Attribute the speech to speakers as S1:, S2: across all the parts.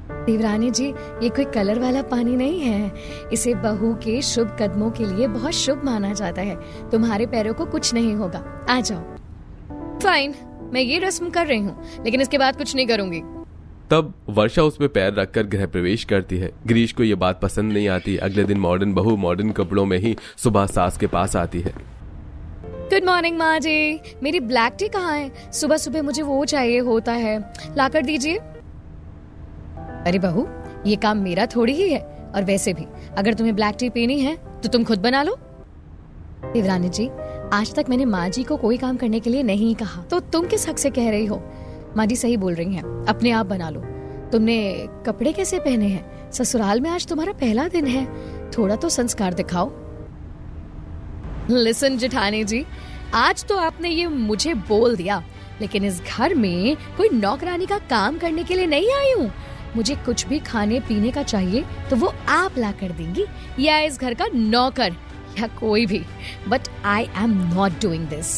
S1: देवरानी जी, ये कोई कलर वाला पानी नहीं है। इसे बहू के शुभ कदमों के लिए बहुत शुभ माना जाता है। तुम्हारे पैरों को कुछ नहीं होगा, आ जाओ। फाइन, मैं ये रस्म कर रही हूँ, लेकिन इसके बाद कुछ नहीं करूंगी।
S2: तब वर्षा उसमें पैर रखकर गृह प्रवेश करती है। गिरीश को ये बात पसंद नहीं आती। अगले दिन मॉडर्न बहू मॉडर्न कपड़ों में ही सुबह सास के पास आती है।
S1: गुड मॉर्निंग माँ जी, मेरी ब्लैक टी कहाँ है? सुबह सुबह मुझे वो चाहिए होता है, लाकर दीजिए। अरे बहू, ये काम मेरा थोड़ी ही है, और वैसे भी अगर तुम्हें ब्लैक टी पीनी है तो तुम खुद बना लो। देवरानी जी, आज तक मैंने माँ जी को कोई काम करने के लिए नहीं कहा, तो तुम किस हक से कह रही हो? माँ जी सही बोल रही हैं, अपने आप बना लो। तुमने कपड़े कैसे पहने हैं? ससुराल में आज तुम्हारा पहला दिन है, थोड़ा तो संस्कार दिखाओ। लिसन जेठानी जी, आज तो आपने ये मुझे बोल दिया, लेकिन इस घर में कोई नौकरानी का काम करने के लिए नहीं आई हूँ। मुझे कुछ भी खाने पीने का चाहिए तो वो आप ला कर देंगी, या इस घर का नौकर, या कोई भी। But I am not doing this.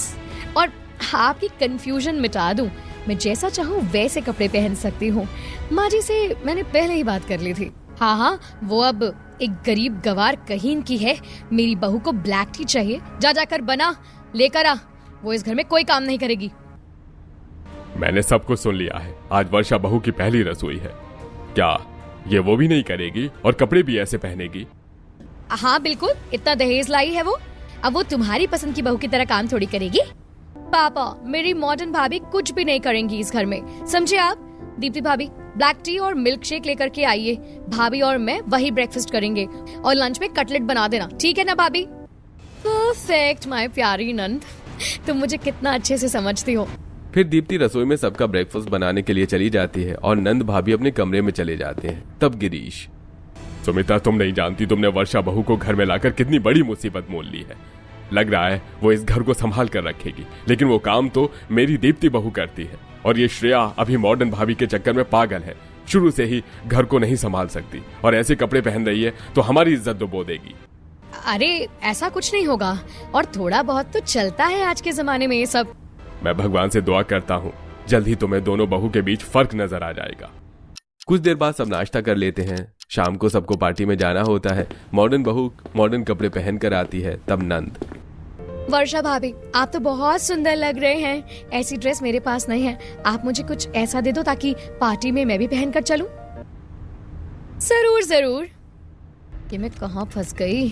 S1: और आपकी कंफ्यूजन मिटा दूं, मैं जैसा चाहूँ वैसे कपड़े पहन सकती हूँ। माँ जी से मैंने पहले ही बात कर ली थी। हाँ, वो अब एक गरीब गवार कहीन की है। मेरी बहू को ब्लैक टी चाहिए, जाकर बना लेकर आ। वो इस घर में कोई काम नहीं करेगी।
S2: मैंने सब कुछ सुन लिया है। आज वर्षा बहू की पहली रसोई है। क्या ये वो भी नहीं करेगी और कपड़े भी ऐसे पहनेगी?
S1: हाँ बिल्कुल, इतना दहेज लाई है वो। अब वो तुम्हारी पसंद की बहू की तरह काम थोड़ी करेगी। पापा, मेरी मॉडर्न भाभी कुछ भी नहीं करेंगी इस घर में, समझे आप? दीप्ति भाभी, ब्लैक टी और मिल्क शेक लेकर के आइए। भाभी और मैं वही ब्रेकफास्ट करेंगे, और लंच में कटलेट बना देना, ठीक है ना भाभी? परफेक्ट माय प्यारी नंद, तुम मुझे कितना अच्छे से समझती हो।
S2: फिर दीप्ति रसोई में सबका ब्रेकफास्ट बनाने के लिए चली जाती है और नंद भाभी अपने कमरे में चले जाते हैं। तब गिरीश, सुमिता, तुम नहीं जानती तुमने वर्षा बहू को घर में लाकर कितनी बड़ी मुसीबत मोल ली है। लग रहा है वो इस घर को संभाल कर रखेगी, लेकिन वो काम तो मेरी दीप्ति बहू करती है। और ये श्रेया अभी मॉडर्न भाभी के चक्कर में पागल है, शुरू से ही घर को नहीं संभाल सकती, और ऐसे कपड़े पहन रही है तो हमारी इज्जत डुबो देगी।
S1: अरे ऐसा कुछ नहीं होगा, और थोड़ा बहुत तो चलता है आज के जमाने में ये सब।
S2: मैं भगवान से दुआ करता हूँ जल्द ही तुम्हें दोनों बहू के बीच फर्क नजर आ जाएगा। कुछ देर बाद सब नाश्ता कर लेते हैं। शाम को सबको पार्टी में जाना होता है। मॉडर्न बहू मॉडर्न कपड़े पहन कर आती है। तब नंद,
S1: वर्षा भाभी, आप तो बहुत सुंदर लग रहे हैं। ऐसी ड्रेस मेरे पास नहीं है, आप मुझे कुछ ऐसा दे दो ताकि पार्टी में मैं भी पहनकर चलूं। जरूर जरूर। कि मैं कहाँ फंस गई।